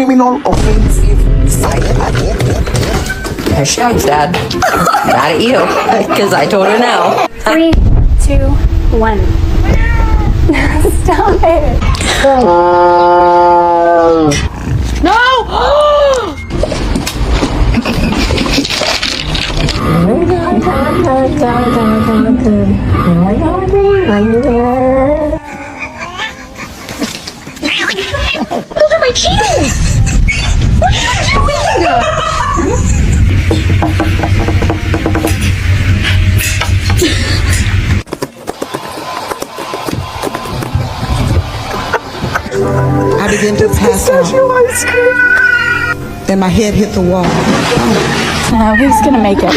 criminal offensive psychopath. There she goes, Dad. Mad at you, because I told her no. 3, 2, 1. Stop it. Those are my cheetahs! What are you doing? I began to pass out, and my head hit the wall. Now, who's gonna make it?